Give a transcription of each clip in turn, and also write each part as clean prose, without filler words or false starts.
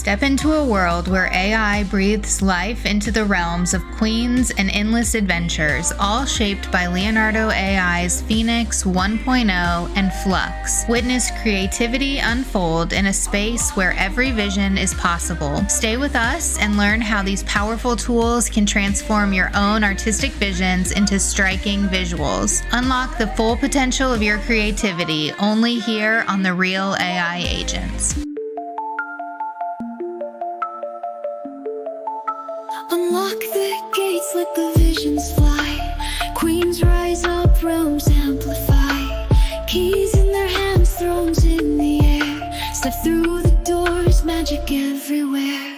Step into a world where AI breathes life into the realms of queens and endless adventures, all shaped by Leonardo AI's Phoenix 1.0 and Flux. Witness creativity unfold in a space where every vision is possible. Stay with us and learn how these powerful tools can transform your own artistic visions into striking visuals. Unlock the full potential of your creativity only here on The Real AI Agents. Unlock the gates, let the visions fly. Queens rise up, realms amplify. Keys in their hands, thrones in the air. Step through the doors, magic everywhere.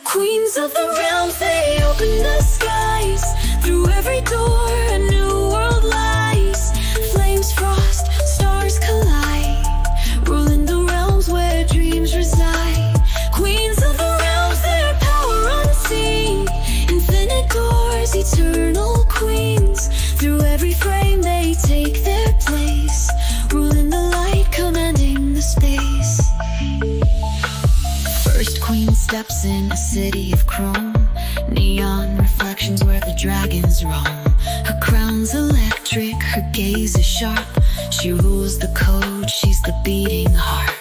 Queens of the realms, they open the skies. Through every door, a new world lies. Flames frost, stars collide. Ruling the realms where dreams reside. Queens of the realms, their power unseen. Infinite doors, eternal queens. Through every frame they take their place. Ruling the light, commanding the space. First queen steps in a city of chrome. Neon reflections where the dragons roam. Her crown's electric, her gaze is sharp. She rules the code, she's the beating heart.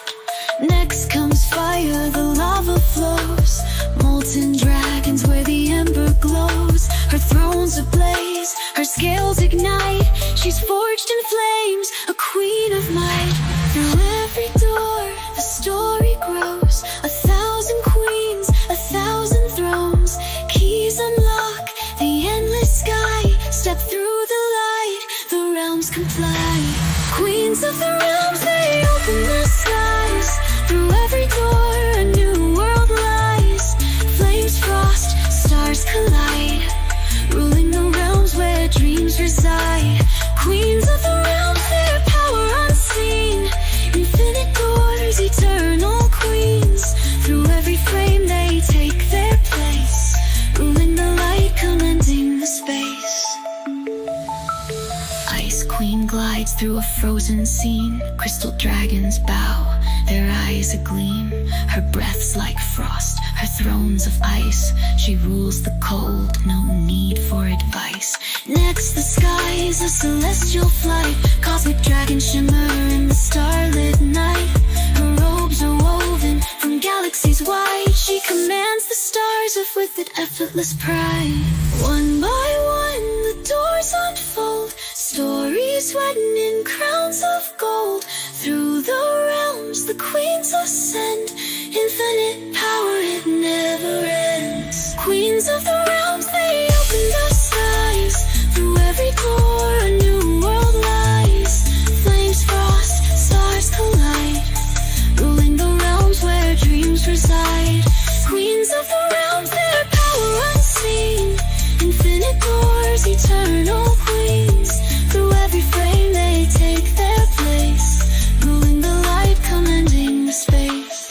Next comes fire, the lava flows. Molten dragons where the ember glows. Her throne's ablaze, her scales ignite. She's forged in flames, a queen of might. Through every door, the story grows. 1,000 queens, 1,000 thrones. Keys unlock the endless sky. Step through the light, the realms comply. Queens of the realms, they open the skies. Through every door, a new world lies. Flames frost, stars collide. Ruling the realms where dreams reside. Queens of the realms, their power unseen. Infinite doors, eternal queens. Through every frame they take their place. Ruling the light, commanding the space. Ice Queen glides through a frozen scene. Crystal dragons bow, their eyes agleam. Her breath's like frost, her throne's of ice. She rules the cold, no need for advice. Next the skies, a celestial flight. Cosmic dragons shimmer in the starlit night. Her robes are woven from galaxies wide. She commands the stars with effortless pride. One by one the doors unfold. Stories written in crowns of gold. Through the realms the queens ascend. Infinite power, it never ends. Queens of the realms, they open the skies. Through every door, a new world lies. Flames frost, stars collide. Ruling the realms where dreams reside. Queens of the realms, their power unseen. Infinite doors, eternal queens. Through every frame they take their place. Ruling the light, commanding the space.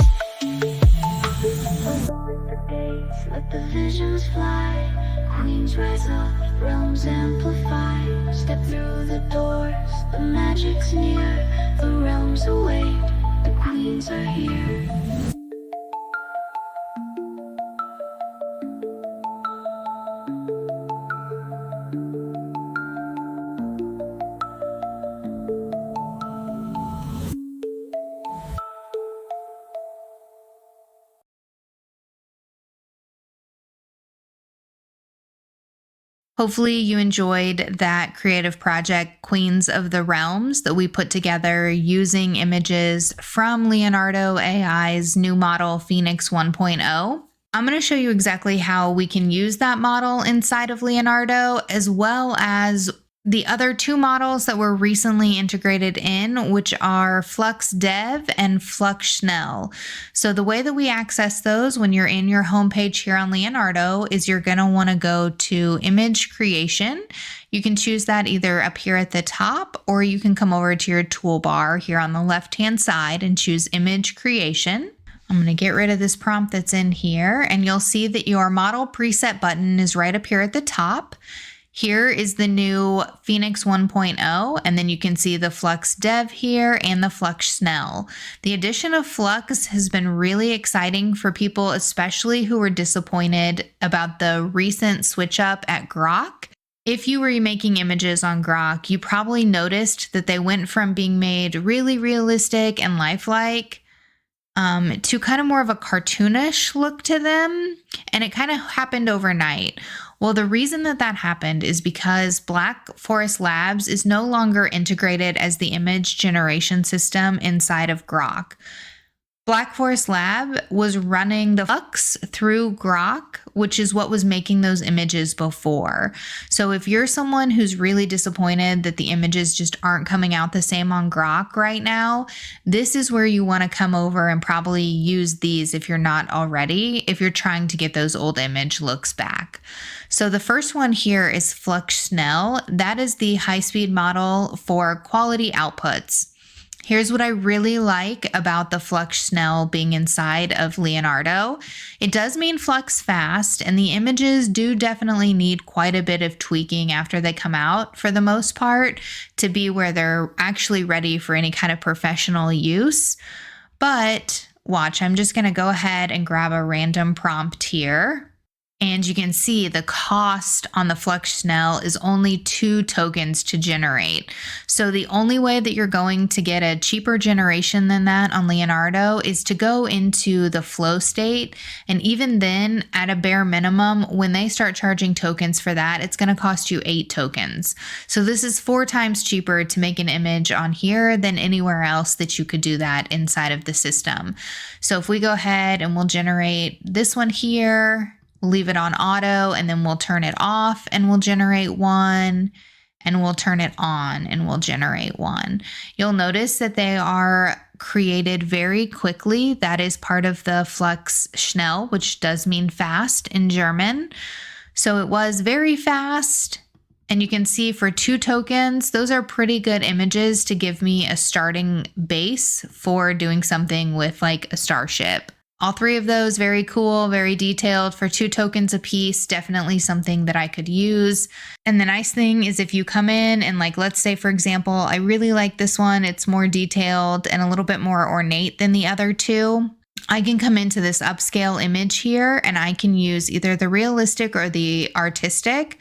Unlock the gates, let the visions fly. Queens rise up, realms amplify. Step through the doors, the magic's near. The realms await, the queens are here. Hopefully you enjoyed that creative project, Queens of the Realms, that we put together using images from Leonardo AI's new model, Phoenix 1.0. I'm going to show you exactly how we can use that model inside of Leonardo, as well as the other two models that were recently integrated in, which are Flux Dev and Flux Schnell. So the way that we access those when you're in your homepage here on Leonardo is you're going to want to go to Image Creation. You can choose that either up here at the top, or you can come over to your toolbar here on the left-hand side and choose Image Creation. I'm going to get rid of this prompt that's in here, and you'll see that your model preset button is right up here at the top. Here is the new Phoenix 1.0, and then you can see the Flux Dev here and the Flux Snell. The addition of Flux has been really exciting for people, especially who were disappointed about the recent switch up at Grok. If you were making images on Grok, you probably noticed that they went from being made really realistic and lifelike to kind of more of a cartoonish look to them. And it kind of happened overnight. Well, the reason that that happened is because Black Forest Labs is no longer integrated as the image generation system inside of Grok. Black Forest Lab was running the Flux through Grok, which is what was making those images before. So if you're someone who's really disappointed that the images just aren't coming out the same on Grok right now, this is where you want to come over and probably use these if you're not already, if you're trying to get those old image looks back. So the first one here is Flux Snell. That is the high-speed model for quality outputs. Here's what I really like about the Flux Snell being inside of Leonardo. It does mean Flux fast, and the images do definitely need quite a bit of tweaking after they come out for the most part to be where they're actually ready for any kind of professional use. But watch, I'm just going to go ahead and grab a random prompt here. And you can see the cost on the Flux Snell is only 2 tokens to generate. So the only way that you're going to get a cheaper generation than that on Leonardo is to go into the flow state. And even then, at a bare minimum, when they start charging tokens for that, it's going to cost you 8 tokens. So this is 4 times cheaper to make an image on here than anywhere else that you could do that inside of the system. So if we go ahead and we'll generate this one here, we'll leave it on auto, and then we'll turn it off and we'll generate one, and we'll turn it on and we'll generate one. You'll notice that they are created very quickly. That is part of the Flux Schnell, which does mean fast in German. So it was very fast. And you can see for 2 tokens, those are pretty good images to give me a starting base for doing something with like a starship. All 3 of those, very cool, very detailed for 2 tokens a piece, definitely something that I could use. And the nice thing is if you come in and like, let's say for example, I really like this one, it's more detailed and a little bit more ornate than the other 2. I can come into this upscale image here and I can use either the realistic or the artistic.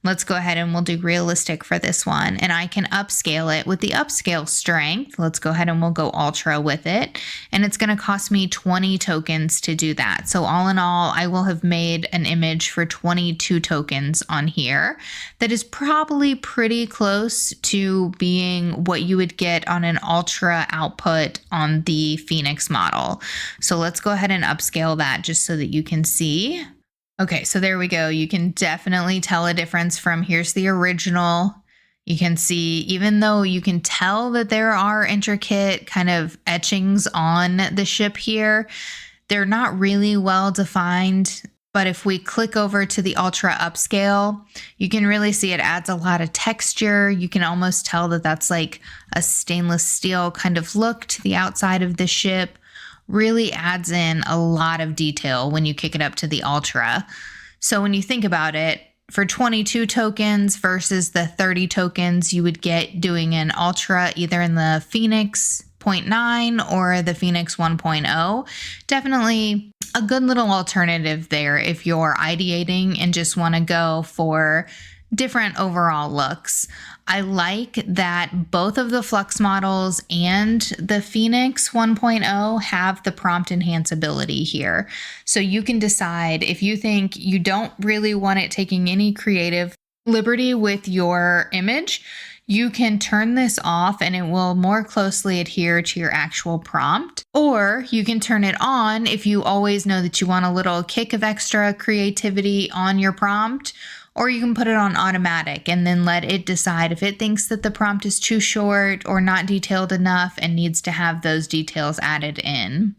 Let's go ahead and we'll do realistic for this one. And I can upscale it with the upscale strength. Let's go ahead and we'll go ultra with it. And it's going to cost me 20 tokens to do that. So all in all, I will have made an image for 22 tokens on here. That is probably pretty close to being what you would get on an ultra output on the Phoenix model. So let's go ahead and upscale that just so that you can see. Okay, so there we go. You can definitely tell a difference from here's the original. You can see, even though you can tell that there are intricate kind of etchings on the ship here, they're not really well defined. But if we click over to the ultra upscale, you can really see it adds a lot of texture. You can almost tell that that's like a stainless steel kind of look to the outside of the ship. Really adds in a lot of detail when you kick it up to the ultra. So when you think about it, for 22 tokens versus the 30 tokens you would get doing an ultra either in the Phoenix 0.9 or the Phoenix 1.0, definitely a good little alternative there if you're ideating and just want to go for different overall looks. I like that both of the Flux models and the Phoenix 1.0 have the prompt enhanceability here. So you can decide if you think you don't really want it taking any creative liberty with your image, you can turn this off and it will more closely adhere to your actual prompt. Or you can turn it on if you always know that you want a little kick of extra creativity on your prompt. Or you can put it on automatic and then let it decide if it thinks that the prompt is too short or not detailed enough and needs to have those details added in.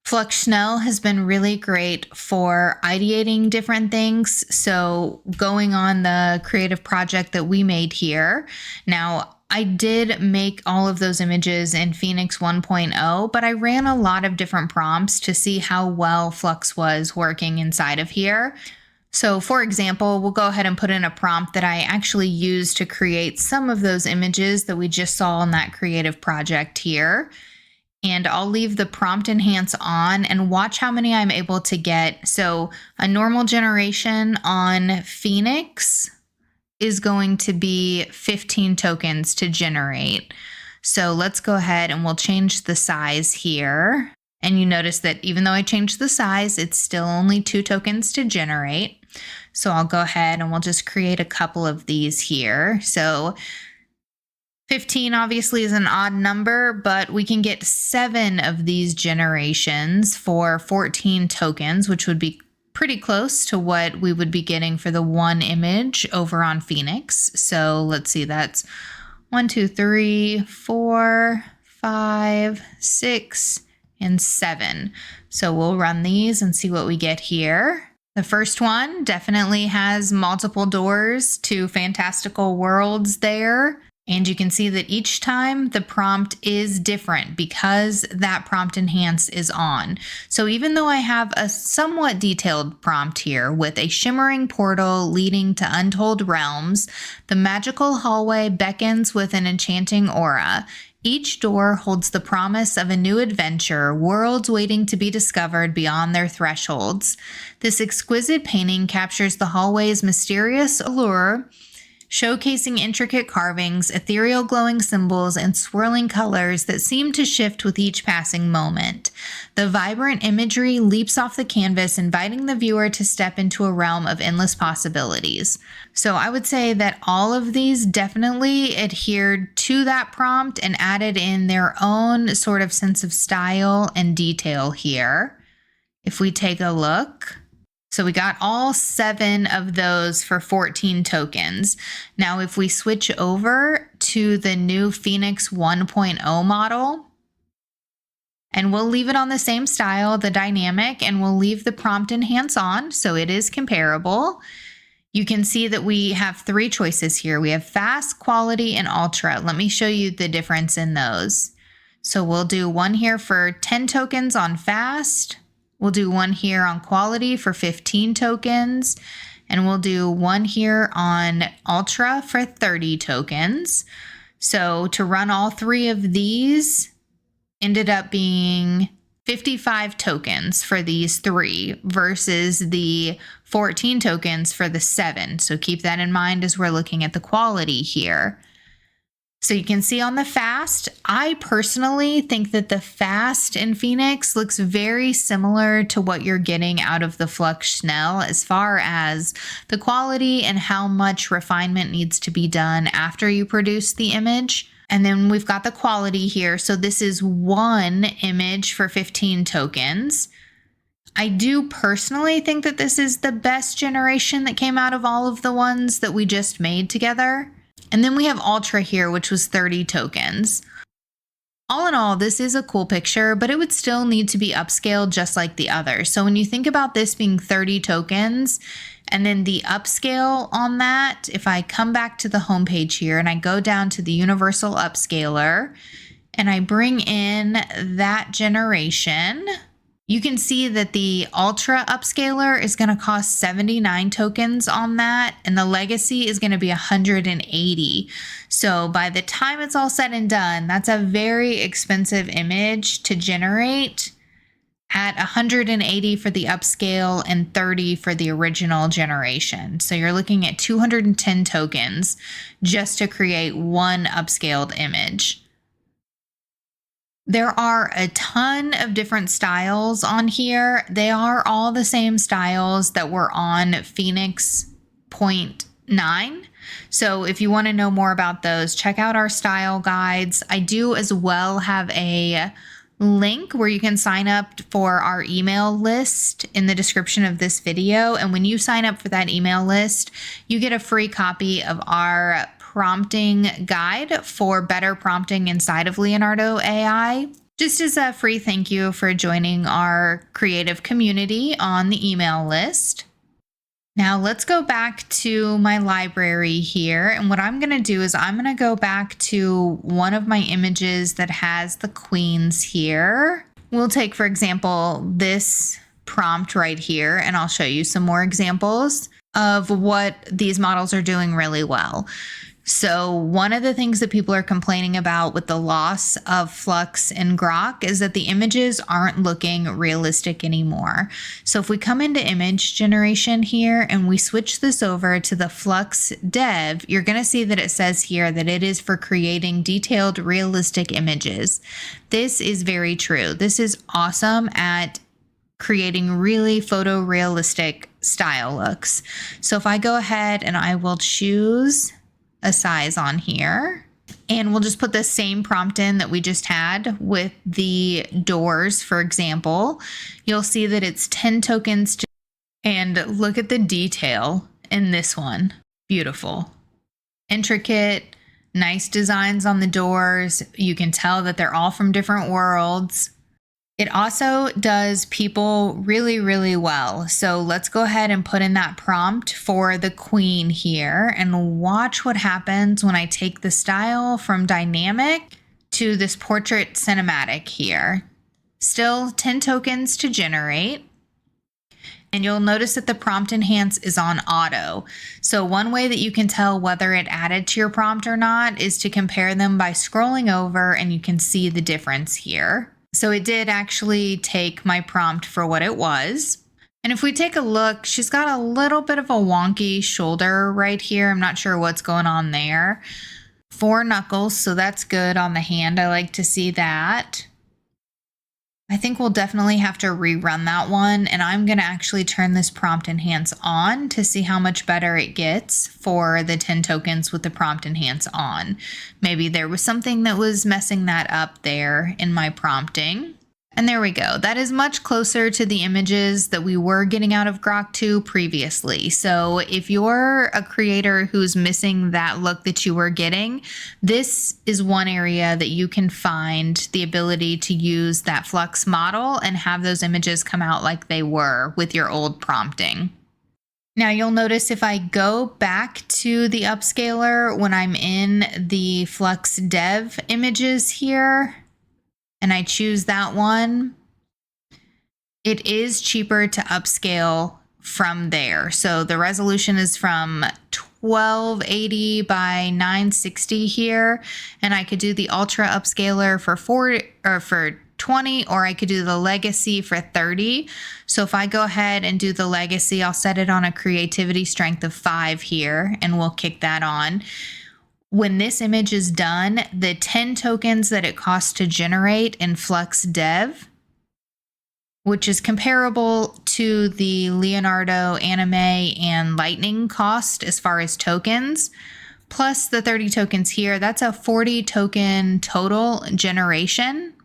Flux Schnell has been really great for ideating different things. So going on the creative project that we made here. Now, I did make all of those images in Phoenix 1.0, but I ran a lot of different prompts to see how well Flux was working inside of here. So for example, we'll go ahead and put in a prompt that I actually used to create some of those images that we just saw in that creative project here. And I'll leave the prompt enhance on and watch how many I'm able to get. So a normal generation on Phoenix is going to be 15 tokens to generate. So let's go ahead and we'll change the size here. And you notice that even though I changed the size, it's still only 2 tokens to generate. So I'll go ahead and we'll just create a couple of these here. So 15 obviously is an odd number, but we can get 7 of these generations for 14 tokens, which would be pretty close to what we would be getting for the one image over on Phoenix. So let's see, that's 1, 2, 3, 4, 5, 6, and 7. So we'll run these and see what we get here. The first one definitely has multiple doors to fantastical worlds there. And you can see that each time the prompt is different because that prompt enhance is on. So even though I have a somewhat detailed prompt here with a shimmering portal leading to untold realms, the magical hallway beckons with an enchanting aura. Each door holds the promise of a new adventure, worlds waiting to be discovered beyond their thresholds. This exquisite painting captures the hallway's mysterious allure, showcasing intricate carvings, ethereal glowing symbols, and swirling colors that seem to shift with each passing moment. The vibrant imagery leaps off the canvas, inviting the viewer to step into a realm of endless possibilities. So I would say that all of these definitely adhered to that prompt and added in their own sort of sense of style and detail here. If we take a look, so we got all 7 of those for 14 tokens. Now, if we switch over to the new Phoenix 1.0 model, and we'll leave it on the same style, the dynamic, and we'll leave the prompt enhance on, so it is comparable. You can see that we have 3 choices here. We have fast, quality, and ultra. Let me show you the difference in those. So we'll do one here for 10 tokens on fast. We'll do one here on quality for 15 tokens, and we'll do one here on ultra for 30 tokens. So to run all 3 of these ended up being 55 tokens for these 3 versus the 14 tokens for the 7. So keep that in mind as we're looking at the quality here. So you can see on the fast, I personally think that the fast in Phoenix looks very similar to what you're getting out of the Flux Schnell as far as the quality and how much refinement needs to be done after you produce the image. And then we've got the quality here. So this is one image for 15 tokens. I do personally think that this is the best generation that came out of all of the ones that we just made together. And then we have Ultra here, which was 30 tokens. All in all, this is a cool picture, but it would still need to be upscaled just like the others. So when you think about this being 30 tokens, and then the upscale on that, if I come back to the homepage here and I go down to the Universal Upscaler and I bring in that generation, you can see that the Ultra Upscaler is going to cost 79 tokens on that, and the Legacy is going to be 180. So by the time it's all said and done, that's a very expensive image to generate at 180 for the upscale and 30 for the original generation. So you're looking at 210 tokens just to create one upscaled image. There are a ton of different styles on here. They are all the same styles that were on Phoenix Point 9. So if you want to know more about those, check out our style guides. I do as well have a link where you can sign up for our email list in the description of this video. And when you sign up for that email list, you get a free copy of our prompting guide for better prompting inside of Leonardo AI, just as a free thank you for joining our creative community on the email list. Now let's go back to my library here. And what I'm going to do is I'm going to go back to one of my images that has the queens here. We'll take, for example, this prompt right here, and I'll show you some more examples of what these models are doing really well. So one of the things that people are complaining about with the loss of Flux and Grok is that the images aren't looking realistic anymore. So if we come into image generation here and we switch this over to the Flux dev, you're going to see that it says here that it is for creating detailed, realistic images. This is very true. This is awesome at creating really photorealistic style looks. So if I go ahead and I will choose a size on here, and we'll just put the same prompt in that we just had with the doors, for example, you'll see that it's 10 tokens and look at the detail in this one. Beautiful. Intricate, nice designs on the doors. You can tell that they're all from different worlds. It also does people really, really well. So let's go ahead and put in that prompt for the queen here and watch what happens when I take the style from dynamic to this portrait cinematic here. Still 10 tokens to generate. And you'll notice that the prompt enhance is on auto. So one way that you can tell whether it added to your prompt or not is to compare them by scrolling over, and you can see the difference here. So it did actually take my prompt for what it was. And if we take a look, she's got a little bit of a wonky shoulder right here. I'm not sure what's going on there. 4 knuckles, so that's good on the hand. I like to see that. I think we'll definitely have to rerun that one, and I'm going to actually turn this prompt enhance on to see how much better it gets for the 10 tokens with the prompt enhance on. Maybe there was something that was messing that up there in my prompting. And there we go. That is much closer to the images that we were getting out of Grok 2 previously. So if you're a creator who's missing that look that you were getting, this is one area that you can find the ability to use that Flux model and have those images come out like they were with your old prompting. Now you'll notice if I go back to the upscaler when I'm in the Flux dev images here, and I choose that one, it is cheaper to upscale from there. So the resolution is from 1280 by 960 here, and I could do the ultra upscaler for 40 or for 20, or I could do the legacy for 30. So if I go ahead and do the legacy, I'll set it on a creativity strength of 5 here, and we'll kick that on. When this image is done, the 10 tokens that it costs to generate in Flux Dev, which is comparable to the Leonardo anime and lightning cost as far as tokens, plus the 30 tokens here, that's a 40 token total generation.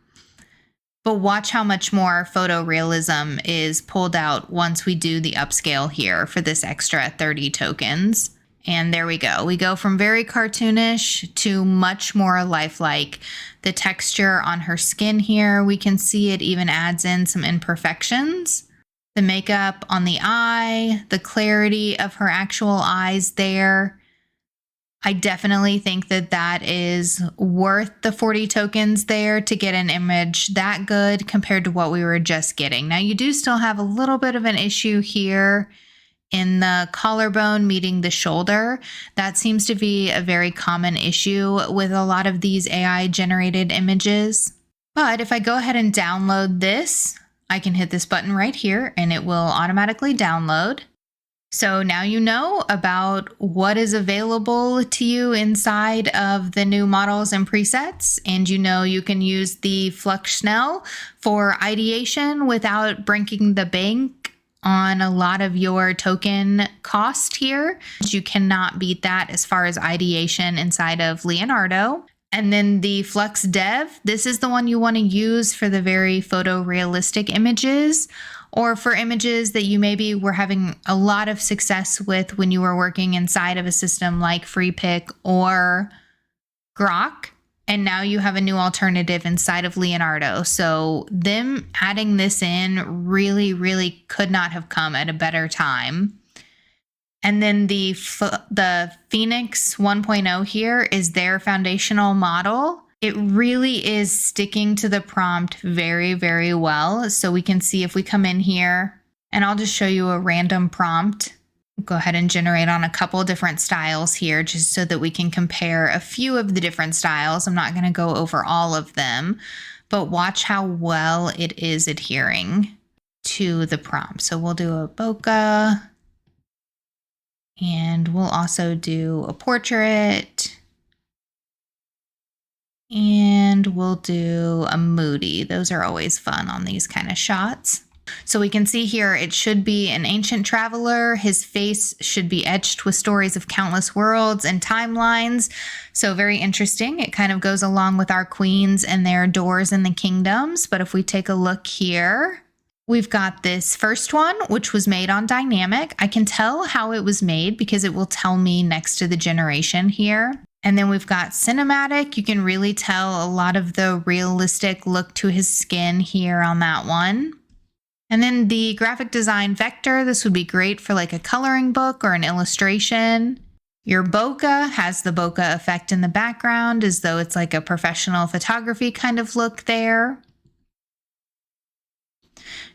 But watch how much more photorealism is pulled out once we do the upscale here for this extra 30 tokens. And there we go. We go from very cartoonish to much more lifelike. The texture on her skin here, we can see it even adds in some imperfections. The makeup on the eye, the clarity of her actual eyes there. I definitely think that that is worth the 40 tokens there to get an image that good compared to what we were just getting. Now you do still have a little bit of an issue here in the collarbone meeting the shoulder. That seems to be a very common issue with a lot of these AI generated images. But if I go ahead and download this, I can hit this button right here and it will automatically download. So now you know about what is available to you inside of the new models and presets, and you know you can use the Flux Schnell for ideation without breaking the bank on a lot of your token cost here. You cannot beat that as far as ideation inside of Leonardo. And then the Flux Dev, this is the one you want to use for the very photorealistic images, or for images that you maybe were having a lot of success with when you were working inside of a system like FreePic or Grok. And now you have a new alternative inside of Leonardo. So them adding this in really, really could not have come at a better time. And then the Phoenix 1.0 here is their foundational model. It really is sticking to the prompt very, very well. So we can see if we come in here, and I'll just show you a random prompt. Go ahead and generate on a couple different styles here just so that we can compare a few of the different styles. I'm not going to go over all of them, but watch how well it is adhering to the prompt. So we'll do a bokeh, and we'll also do a portrait, and we'll do a moody. Those are always fun on these kind of shots. So we can see here it should be an ancient traveler. His face should be etched with stories of countless worlds and timelines. So very interesting. It kind of goes along with our queens and their doors in the kingdoms. But if we take a look here, we've got this first one, which was made on dynamic. I can tell how it was made because it will tell me next to the generation here. And then we've got cinematic. You can really tell a lot of the realistic look to his skin here on that one. And then the graphic design vector, this would be great for like a coloring book or an illustration. Your bokeh has the bokeh effect in the background as though it's like a professional photography kind of look there.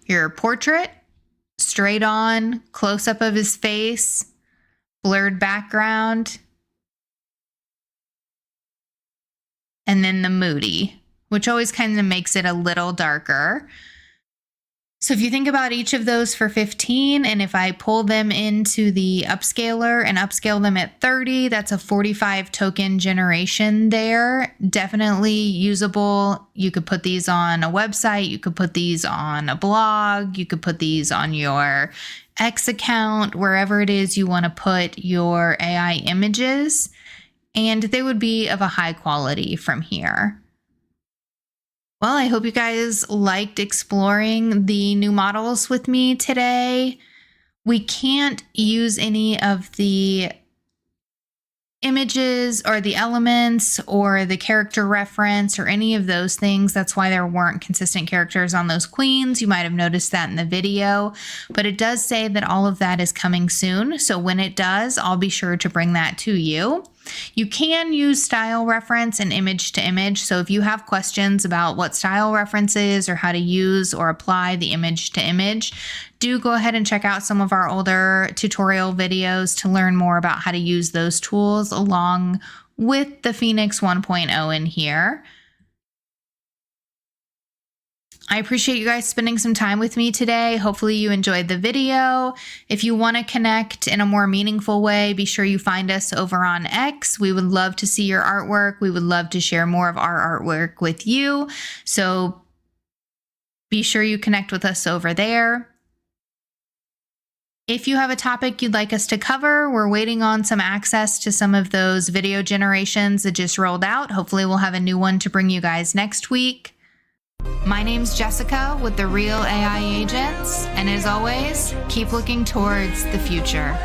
Your portrait, straight on, close up of his face, blurred background. And then the moody, which always kind of makes it a little darker. So if you think about each of those for 15, and if I pull them into the upscaler and upscale them at 30, that's a 45 token generation there. Definitely usable. You could put these on a website. You could put these on a blog. You could put these on your X account, wherever it is you want to put your AI images. And they would be of a high quality from here. Well, I hope you guys liked exploring the new models with me today. We can't use any of the images or the elements or the character reference or any of those things. That's why there weren't consistent characters on those queens. You might have noticed that in the video, but it does say that all of that is coming soon. So when it does, I'll be sure to bring that to you. You can use style reference and image to image. So if you have questions about what style reference is or how to use or apply the image to image, do go ahead and check out some of our older tutorial videos to learn more about how to use those tools along with the Phoenix 1.0 in here. I appreciate you guys spending some time with me today. Hopefully you enjoyed the video. If you want to connect in a more meaningful way, be sure you find us over on X. We would love to see your artwork. We would love to share more of our artwork with you. So be sure you connect with us over there. If you have a topic you'd like us to cover, we're waiting on some access to some of those video generations that just rolled out. Hopefully we'll have a new one to bring you guys next week. My name's Jessica with the Real AI Agents, and as always, keep looking towards the future.